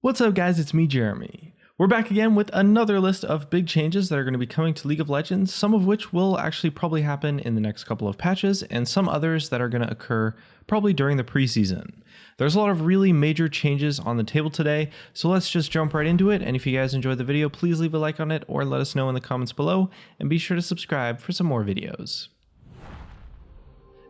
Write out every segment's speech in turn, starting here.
What's up guys, it's me Jeremy. We're back again with another list of big changes that are going to be coming to League of Legends, some of which will actually probably happen in the next couple of patches, and some others that are going to occur probably during the preseason. There's a lot of really major changes on the table today, so let's just jump right into it, and if you guys enjoyed the video, please leave a like on it or let us know in the comments below, and be sure to subscribe for some more videos.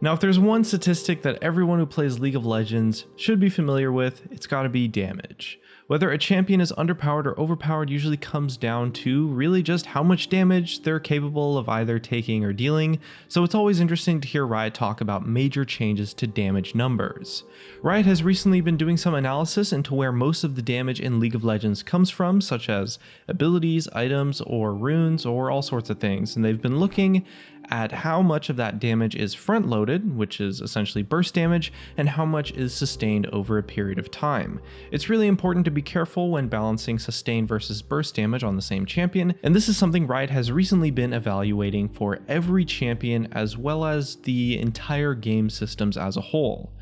Now, if there's one statistic that everyone who plays League of Legends should be familiar with, it's gotta be damage. Whether a champion is underpowered or overpowered usually comes down to really just how much damage they're capable of either taking or dealing, so it's always interesting to hear Riot talk about major changes to damage numbers. Riot has recently been doing some analysis into where most of the damage in League of Legends comes from, such as abilities, items, or runes, or all sorts of things, and they've been looking at how much of that damage is front-loaded, which is essentially burst damage, and how much is sustained over a period of time. It's really important to be careful when balancing sustained versus burst damage on the same champion, and this is something Riot has recently been evaluating for every champion as well as the entire game systems as a whole.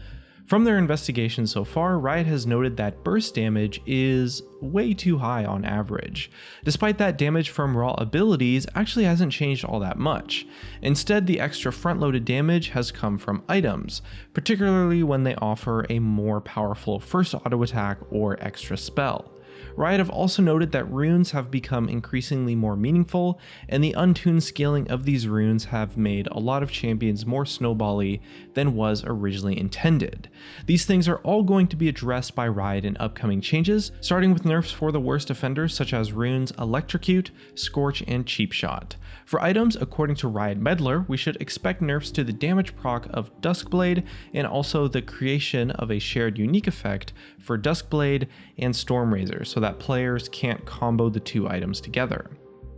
From their investigation so far, Riot has noted that burst damage is way too high on average. Despite that, damage from raw abilities actually hasn't changed all that much. Instead, the extra front-loaded damage has come from items, particularly when they offer a more powerful first auto attack or extra spell. Riot have also noted that runes have become increasingly more meaningful, and the untuned scaling of these runes have made a lot of champions more snowbally than was originally intended. These things are all going to be addressed by Riot in upcoming changes, starting with nerfs for the worst offenders such as runes Electrocute, Scorch, and Cheap Shot. For items, according to Riot Meddler, we should expect nerfs to the damage proc of Duskblade, and also the creation of a shared unique effect for Duskblade and Stormrazor, so that players can't combo the two items together.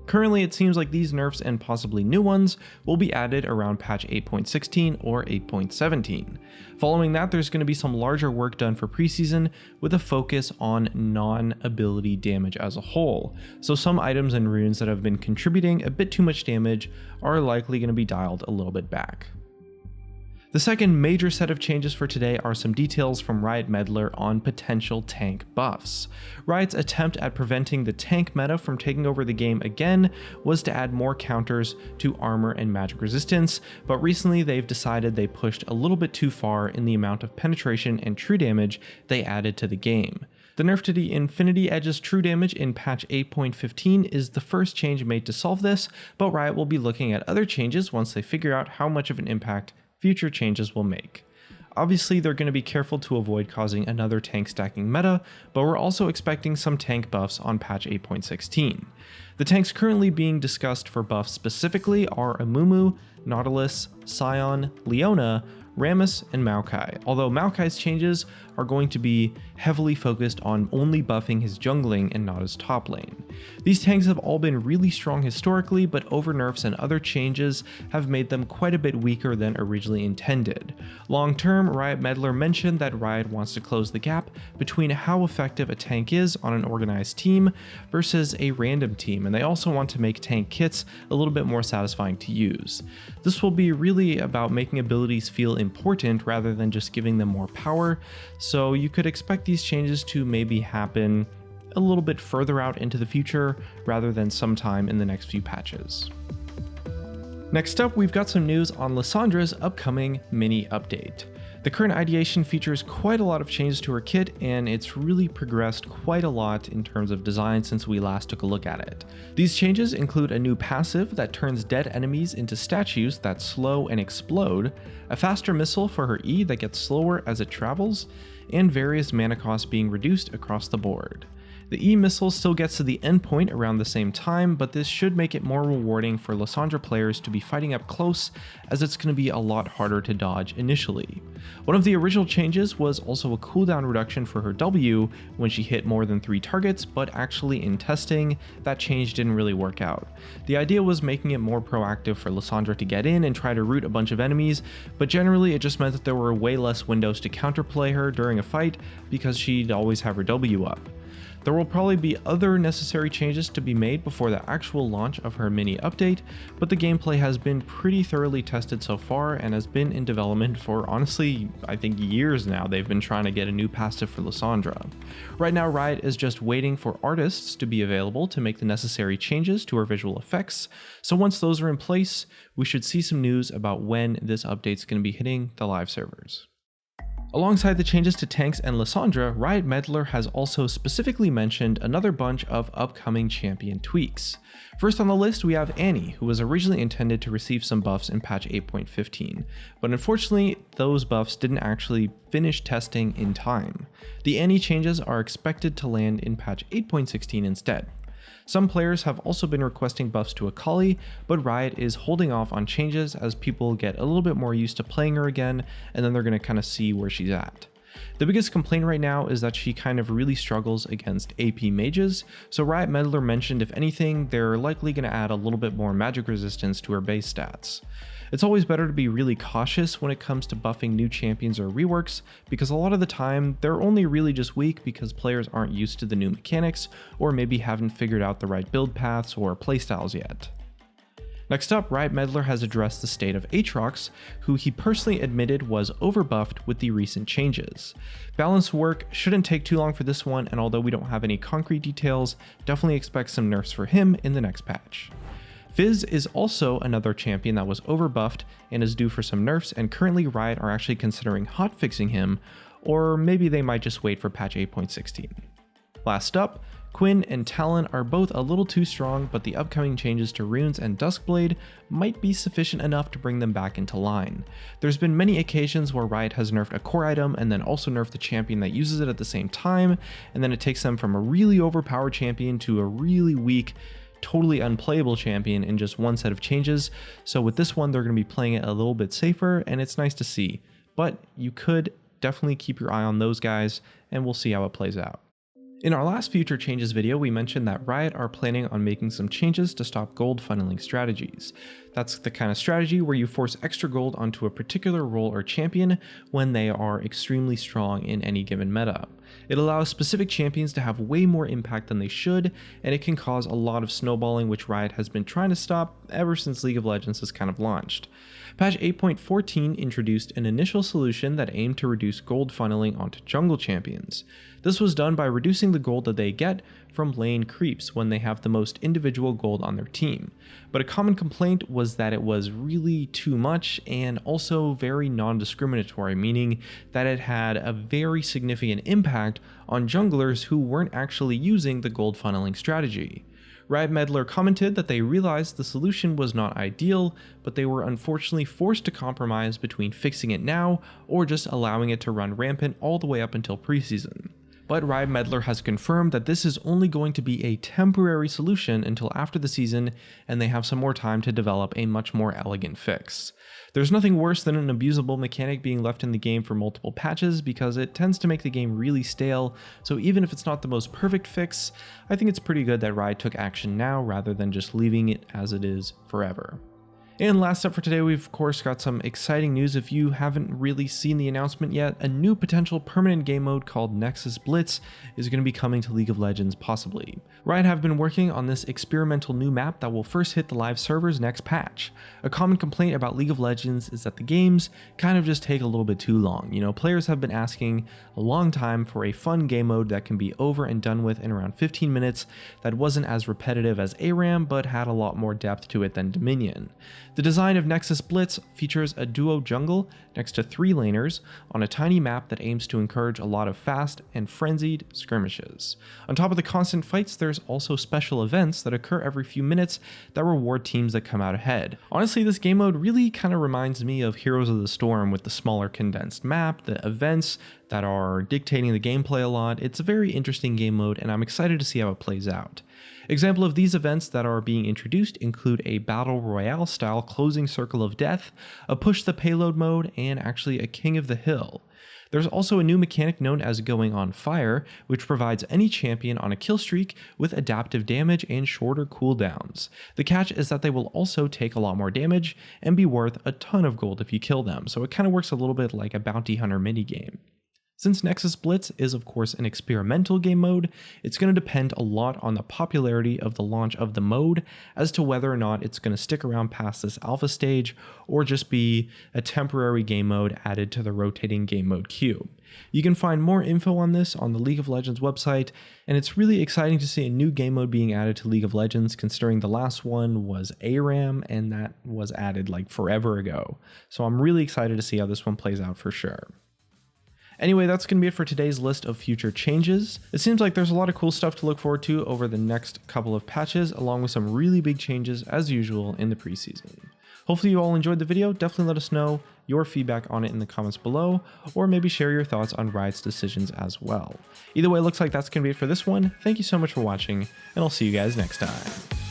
Currently, it seems like these nerfs and possibly new ones will be added around patch 8.16 or 8.17. Following that, there's going to be some larger work done for preseason with a focus on non-ability damage as a whole. So some items and runes that have been contributing a bit too much damage are likely going to be dialed a little bit back. The second major set of changes for today are some details from Riot Meddler on potential tank buffs. Riot's attempt at preventing the tank meta from taking over the game again was to add more counters to armor and magic resistance, but recently they've decided they pushed a little bit too far in the amount of penetration and true damage they added to the game. The nerf to the Infinity Edge's true damage in patch 8.15 is the first change made to solve this, but Riot will be looking at other changes once they figure out how much of an impact future changes will make. Obviously, they're going to be careful to avoid causing another tank stacking meta, but we're also expecting some tank buffs on patch 8.16. The tanks currently being discussed for buffs specifically are Amumu, Nautilus, Sion, Leona, Rammus, and Maokai, although Maokai's changes are going to be heavily focused on only buffing his jungling and not his top lane. These tanks have all been really strong historically, but over nerfs and other changes have made them quite a bit weaker than originally intended. Long term, Riot Meddler mentioned that Riot wants to close the gap between how effective a tank is on an organized team versus a random team, and they also want to make tank kits a little bit more satisfying to use. This will be really about making abilities feel important rather than just giving them more power, so you could expect these changes to maybe happen a little bit further out into the future rather than sometime in the next few patches. Next up, we've got some news on Lissandra's upcoming mini update. The current ideation features quite a lot of changes to her kit, and it's really progressed quite a lot in terms of design since we last took a look at it. These changes include a new passive that turns dead enemies into statues that slow and explode, a faster missile for her E that gets slower as it travels, and various mana costs being reduced across the board. The E missile still gets to the endpoint around the same time, but this should make it more rewarding for Lissandra players to be fighting up close, as it's going to be a lot harder to dodge initially. One of the original changes was also a cooldown reduction for her W when she hit more than 3 targets, but actually in testing, that change didn't really work out. The idea was making it more proactive for Lissandra to get in and try to root a bunch of enemies, but generally it just meant that there were way less windows to counterplay her during a fight because she'd always have her W up. There will probably be other necessary changes to be made before the actual launch of her mini update, but the gameplay has been pretty thoroughly tested so far and has been in development for honestly, I think years now. They've been trying to get a new passive for Lissandra. Right now, Riot is just waiting for artists to be available to make the necessary changes to her visual effects, so once those are in place, we should see some news about when this update's going to be hitting the live servers. Alongside the changes to tanks and Lissandra, Riot Meddler has also specifically mentioned another bunch of upcoming champion tweaks. First on the list we have Annie, who was originally intended to receive some buffs in patch 8.15, but unfortunately those buffs didn't actually finish testing in time. The Annie changes are expected to land in patch 8.16 instead. Some players have also been requesting buffs to Akali, but Riot is holding off on changes as people get a little bit more used to playing her again, and then they're going to kind of see where she's at. The biggest complaint right now is that she kind of really struggles against AP mages, so Riot Meddler mentioned if anything, they're likely going to add a little bit more magic resistance to her base stats. It's always better to be really cautious when it comes to buffing new champions or reworks, because a lot of the time, they're only really just weak because players aren't used to the new mechanics, or maybe haven't figured out the right build paths or playstyles yet. Next up, Riot Meddler has addressed the state of Aatrox, who he personally admitted was overbuffed with the recent changes. Balanced work shouldn't take too long for this one, and although we don't have any concrete details, definitely expect some nerfs for him in the next patch. Fizz is also another champion that was overbuffed and is due for some nerfs, and currently Riot are actually considering hotfixing him, or maybe they might just wait for patch 8.16. Last up, Quinn and Talon are both a little too strong, but the upcoming changes to runes and Duskblade might be sufficient enough to bring them back into line. There's been many occasions where Riot has nerfed a core item and then also nerfed the champion that uses it at the same time, and then it takes them from a really overpowered champion to a really weak, totally unplayable champion in just one set of changes. So with this one, they're going to be playing it a little bit safer, and it's nice to see. But you could definitely keep your eye on those guys, and we'll see how it plays out. In our last future changes video, we mentioned that Riot are planning on making some changes to stop gold funneling strategies. That's the kind of strategy where you force extra gold onto a particular role or champion when they are extremely strong in any given meta. It allows specific champions to have way more impact than they should, and it can cause a lot of snowballing, which Riot has been trying to stop ever since League of Legends has kind of launched. Patch 8.14 introduced an initial solution that aimed to reduce gold funneling onto jungle champions. This was done by reducing the gold that they get from lane creeps when they have the most individual gold on their team. But a common complaint was that it was really too much and also very non-discriminatory, meaning that it had a very significant impact on junglers who weren't actually using the gold funneling strategy. Riot Meddler commented that they realized the solution was not ideal, but they were unfortunately forced to compromise between fixing it now or just allowing it to run rampant all the way up until preseason. But Riot Meddler has confirmed that this is only going to be a temporary solution until after the season, and they have some more time to develop a much more elegant fix. There's nothing worse than an abusable mechanic being left in the game for multiple patches because it tends to make the game really stale, so even if it's not the most perfect fix, I think it's pretty good that Riot took action now rather than just leaving it as it is forever. And last up for today, we've of course got some exciting news. If you haven't really seen the announcement yet, a new potential permanent game mode called Nexus Blitz is going to be coming to League of Legends possibly. Riot have been working on this experimental new map that will first hit the live servers next patch. A common complaint about League of Legends is that the games kind of just take a little bit too long. You know, players have been asking a long time for a fun game mode that can be over and done with in around 15 minutes that wasn't as repetitive as ARAM but had a lot more depth to it than Dominion. The design of Nexus Blitz features a duo jungle next to 3 laners on a tiny map that aims to encourage a lot of fast and frenzied skirmishes. On top of the constant fights, there's also special events that occur every few minutes that reward teams that come out ahead. Honestly, this game mode really kind of reminds me of Heroes of the Storm with the smaller condensed map, the events that are dictating the gameplay a lot. It's a very interesting game mode, and I'm excited to see how it plays out. Example of these events that are being introduced include a battle royale style closing circle of death, a push the payload mode, and actually a king of the hill. There's also a new mechanic known as going on fire, which provides any champion on a kill streak with adaptive damage and shorter cooldowns. The catch is that they will also take a lot more damage and be worth a ton of gold if you kill them, so it kind of works a little bit like a bounty hunter minigame. Since Nexus Blitz is of course an experimental game mode, it's going to depend a lot on the popularity of the launch of the mode as to whether or not it's going to stick around past this alpha stage or just be a temporary game mode added to the rotating game mode queue. You can find more info on this on the League of Legends website, and it's really exciting to see a new game mode being added to League of Legends, considering the last one was ARAM and that was added like forever ago. So I'm really excited to see how this one plays out for sure. Anyway, that's going to be it for today's list of future changes. It seems like there's a lot of cool stuff to look forward to over the next couple of patches, along with some really big changes as usual in the preseason. Hopefully you all enjoyed the video. Definitely let us know your feedback on it in the comments below, or maybe share your thoughts on Riot's decisions as well. Either way, it looks like that's going to be it for this one. Thank you so much for watching, and I'll see you guys next time.